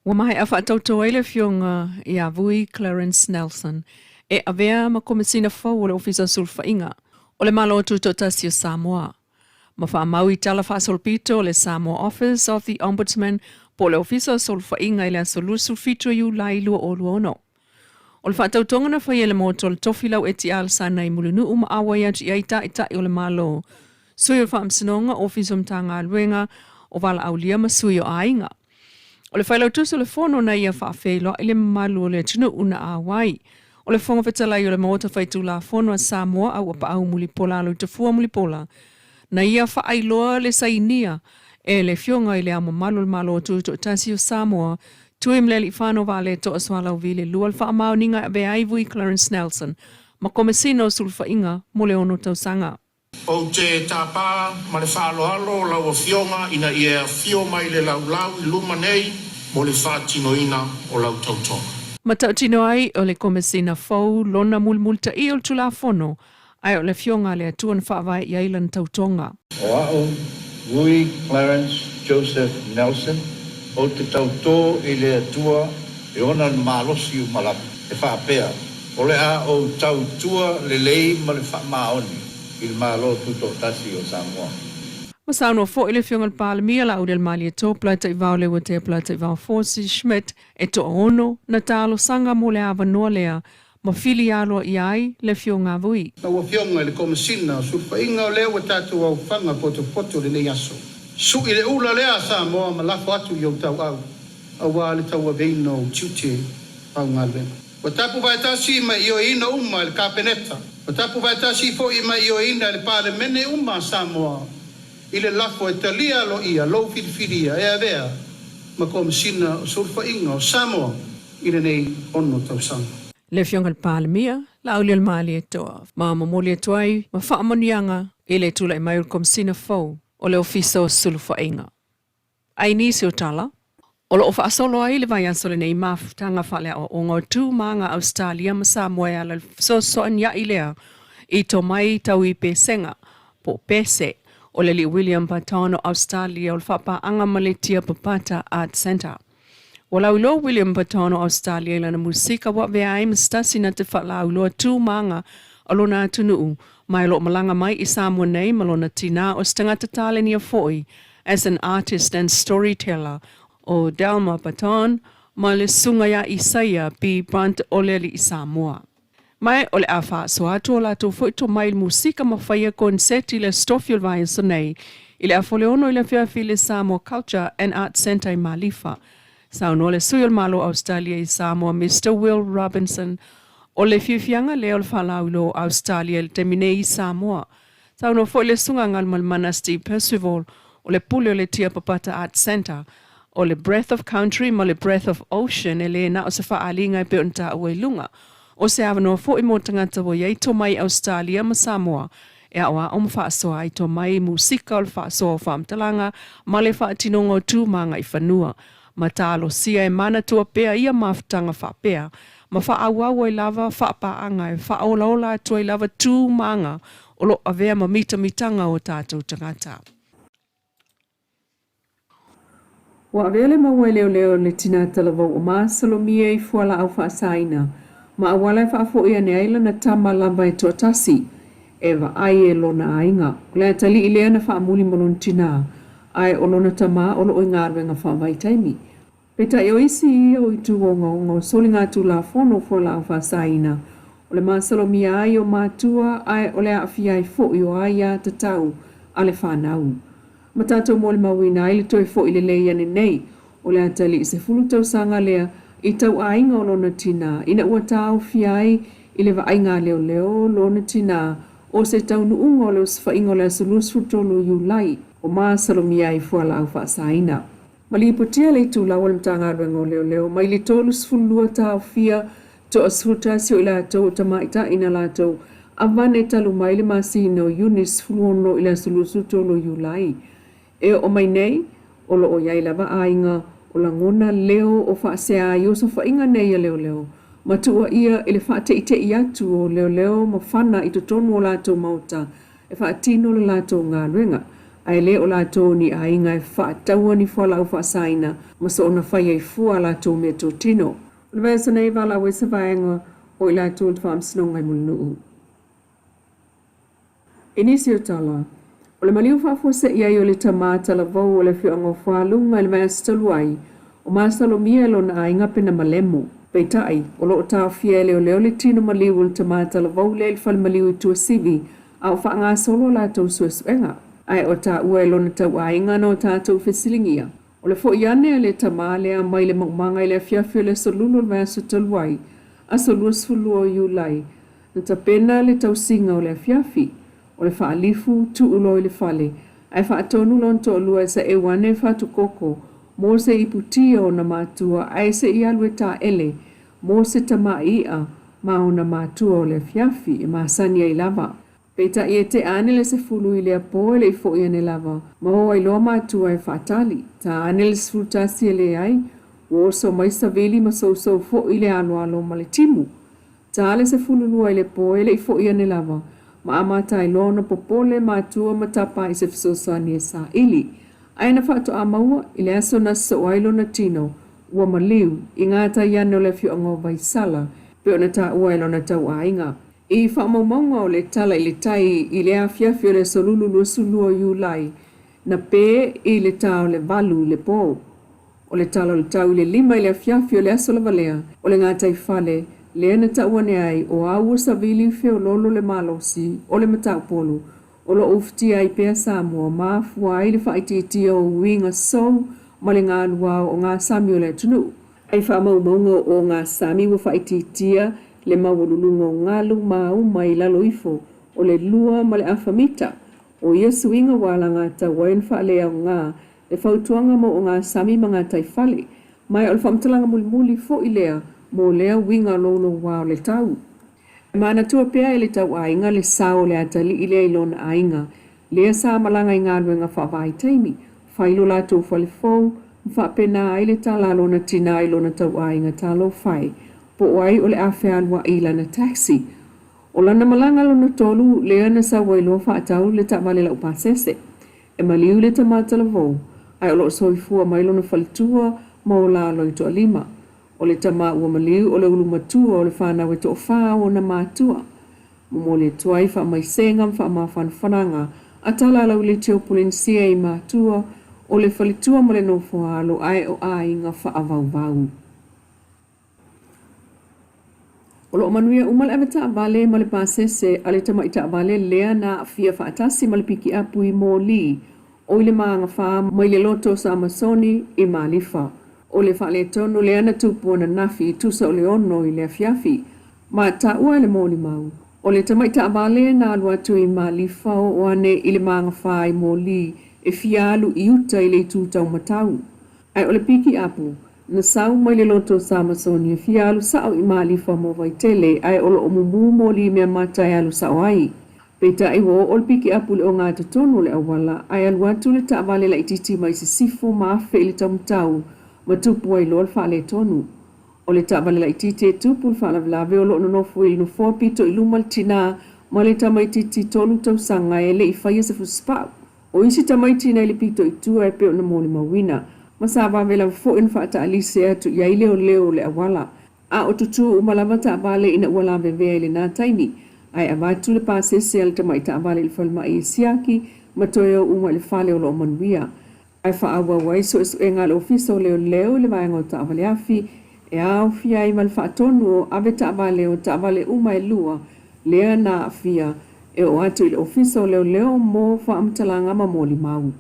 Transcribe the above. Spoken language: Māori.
Wamahe a whaatautoa le fionga I a vui Clarence Nelson e avea ma komisina fau o le ofisa sulfainga o le malo tuto tasi o Samoa. Ma wha maui Tala whaasolpito le Samoa Office of the Ombudsman po le ofisa sulfainga I le asolusu fito yu Leilua o luono. O le whaatautonga na whai le moto le tofilau eti al sana I mulunu uma awai atu I aita o le malo. Sui o whaamsinonga ofisa mtanga aluenga o wala aulia ma sui o ainga. O le whailau tusu le fono na ia whaafeilo I le malu o le tunu una awai. O le whonga whetalai o le maota whaitu la fono a Samoa au apa au mulipola alu te fua mulipola. Na ia whaailoa le sainia e le fionga I le ama malu le malo o tuto tasi o Samoa tui mleli whano vale to aswala o vile lua le whaamau ninga be aivui Clarence Nelson ma komesino sulfa inga mo le ono tausanga. O te tāpā ma le whaaloalo lau a fionga ina ia fio mai le laulau I luma nei mo le whaatinoina o lau tautonga. Ma tautino ai o le komesina fau lona mulmulta I o tula fono ai o le fionga le atuan whaavai I ailan tautonga. O au, Vui Clarence Joseph Nelson, o te tautō I le atua e ona malosi o malapu e whaapea. O le a o tautua le lei ma le whaamaoni. Il malo tuto tasi o Samoa. Masauno fo ile fionga palemia la udel mali to plata I vaule o te plata I vau Forsi Schmidt e to ono na talo sanga mo le Vaifanua lea ma filialo I ai le fionga vui. Na ua fionga le komisina sulfa inga o leo tatu au whanga poto le nei aso. Su I le ula lea Samoa ma lafo atu I o tau au. Awa le tau aveino tiute au ngalwe. O tapu vai tasi ma I o ina uma le kapeneta. O tapu vai tasi fo I ma I o ina le pare mene uma Samoa. I le lafo e talia lo ia, lo filifilia, e avea. Ma komisina sulfa inga o Samoa I le nei ono tausanga. Le fionga le palemia la uli al mali e toa. Ma mamoli e toai ma whaamonianga I le tula I mai ul komsina fau o le ofisa o sulfa inga. Ai nisi o Tala. O lo ofa asolo ai le vai ansole nei maftanga whale o ongo tu manga Australia ma Samoa ala so anya I lea I to mai tau I pesenga po pese o le li William Patano Australia o le whapaanga maletia papata Art Center. O laulo William Patano Australia lana musika wa vea ai mstasi na te whalauloa tu manga alona atunuu mai lo malanga mai I Samoa nei malona tina o stangata tale ni a foi as an artist and storyteller o Delma Baton, ma le sunga ya Isaiah pi Brant Oleli I Samoa. Mai ole afa so ato la to foito mai musika ma faia concerti le stofil vai sonei. Ile afoleono ile fia file Samoa Culture and Art Center I Malifa. Sauno le suyol malo Australia I Samoa Mr. Will Robinson. Ole fianga le ol falaulo Australia le temine I Samoa. Sauno fo le sunga ngal mal manasti festival ole pulio le tia papata Art Center. O le Breath of Country ma le Breath of Ocean e le na o se whaalinga I peonta o lunga. O se avano fo I mo tangata wo yei to mai Australia ma Samoa. E awa o mwhaasoa I to mai musika o le whaasoa o whaamtalanga ma le whaatinongo tū manga I whanua. Ma talo sia e mana tua pea ia maftanga whaapea. Ma whaawawa I lava whaapaanga e whaolaola atua I lava tū manga o lo avea ma mitanga o tātou tangata. Wa vele ma leo le tina talavau o maasalomia I fuala au whaasaina. Ma awala e whaafo ia ne aila na tama lamba e tuatasi. Ewa ai e lona ainga. Lea tali I lea na whaamuli malon tina. Ai o lona tama o lo o ngarwenga whaavai taimi. Peta e o isi ia o itu o soli ngā tu la fono fuala au whaasaina. O le maasalomia ai o mātua ai o lea awhia I fo I o ai a tatau a le whanau. Matato mo le mawina I le toi fo I le leia nei o le atali I se fulu tau sanga lea I tau ainga o lona tina ina ua tau fiai I le vainga leo lona tina o se tau nuunga o le uswhainga o le asalusfu tolu Julai o maa salomia I fuala au whaasaina. Malipotia le tula o le mtanga aruenga leo mai le tolu sfulua tau fia to asfutasi o ila tau tamaita ina la tau avane talu mai le masino unis fuluono ila asalusfu tolu Julai. E o mai nei, o lo o iai lava ainga, o la ngona leo o whaasea I oso whainga nei a leo. Matua ia ele whaate I te iatu o leo ma whana I totonu o lato mauta, e whaatino le lato ngā ruenga. Ai le o lātou ni ainga e whaataua ni whala au whaasaina ma so ona whai ai fua lātou mea tō tino. O le vesa nei wala o e sa vaenga o i lātou le whaamsinonga i mulunuu. Inisi o Tala, o le maliu whaafose iai o le tamātala vau o le whiongo whaalunga i le mai asitaluai, o māsalo mia lo na ainga pena malemo. Peitai, o loo tāo fia leo leo le tino maliu o le tamātala vau le il whale maliu i tua sivi, a o wha ngā solo lātou suesuenga. Ai o tā ua e lona tau ainga no tātou whesilingia. O le fo iane a le tamā lea mai le maumanga i le fiafio le solulu le mai asitaluai, a solua sfulu o iulai, na ta pena le tau singa o le fiafi. O le whaalifu tu ulo i le whale, ai whaatonu lon to lua e sa e wane whatu koko, mō se iputia o na mātua, ai se i alue tā ele, mō se tama ia, ma o na mātua o le fiafi, e māsani ai lava. Peita i e te ane le se fulu i le apo e le i fo i ane lava, ma o ai loa mātua e whaatali, tā ane le sfulu tasi e le ai, o so maisa veli ma so fo i le alo ma le timu. Tā le se fulu lua i le po e le i fo i ane lava, ma amata i lona popole mātua matapa i se fisosani e sa ili. Aina whaato a maua i le aso na so ailo na tino, ua maliu, i ngāta iano le whiongo vaisala, pe o na tā uailo na tau ainga. I whaamaumaunga o le tala i le tai i le awhiawhio le solulu luasulua iulai, na pē i le tau le valu le pō. O le tala o le tau i le lima i le awhiawhio le aso la valea, o le ngāta i whale, le ana tauane ai o aua sa vili feo lolo le malosi o le matau polu o lo uftia i pea Samoa mafua ai le whaititia o winga sou ma le ngā luau o ngā sami o le tunu. Ai whaamaumaunga o ngā sami wa whaititia le mawalulunga o ngalu mau mai lalo ifo o le lua ma le afamita o ia suinga wala ngā tawain whaalea o ngā le whautuanga mo o ngā sami ma ngā taifale mai o le whamtalanga mulimuli fo i lea mo lea winga lolo wao le tau. E mana tua pea e le tau ainga le sao le atali i lea ilona ainga. Lea sa malanga i ngā luenga whaavai taimi. Whailo la tau whale fau, mwhapena ai le tala lona tina ilona tau ainga talo whai. Po wai o le awhea alwa i lana taxi. O lana malanga lona tolu lea na sa wailo whaatau le tawale lau pasese. E maliu le tamata la vau. Ai o lo soifua mai lona whalitua ma o la loito alima. O le tama ua maliu o le ulu matua o le whanau e toa whao o na mātua. Mo le tuai wha mai senga wha ma whanwhananga a tala lau le teo pulensia i mātua o le whalitua ma le nofo alo ai o ai ngā wha avau. O lo manuia umal ave ta vale ma le pasese a le tama i ta vale lea na fia whaatasi ma le piki apu i mō li o le maanga wha mai le loto sa Amasoni i Malifa. O le whale tonu le ana tupu na nafi i tusa o le ono i le fiafi, ma ta ua le mōli mau. O le tamai ta avale na alua tu i Malifa o ane i le maanga whai mōli e fialu i uta i le tūtau matau. Ai o le piki apu, na sau mai le loto sa Amasoni e fialu sao i Malifa mo vaitele ai o lo omumu mōli mea matai alu sao ai. Peita i wo o le piki apu le o ngā tatonu le awala, ai alua tu le ta avale la ititi mai se sifu maafe i le tamutau, ma tupu ai loa le whaale tonu. O le tāwale la itite tupu le whaala vlave o lo nonofu i no pito i luma le tina ma le tamaititi tolu tau sanga e le i whaia se fuspau. O isi tamaitina i le pito i tua e peo na mōli mawina. Ma sa wawela fo in whaata alise atu i ai leo le awala. A o tutu umalama tāwale ina uala vevea i le nā taimi. Ai avatu le pāsese al tamai tāwale i le whalma i siaki ma toe o uma le whale o lo manuia. Ai whaawa wai so e ngā le ofiso leo le vaenga o tāwale afi e au fia i mal whaatonu o ave tāwale o tāwale uma e lua lea na fia e o atu i le ofiso leo mō whaamtalanga ma mōli mau.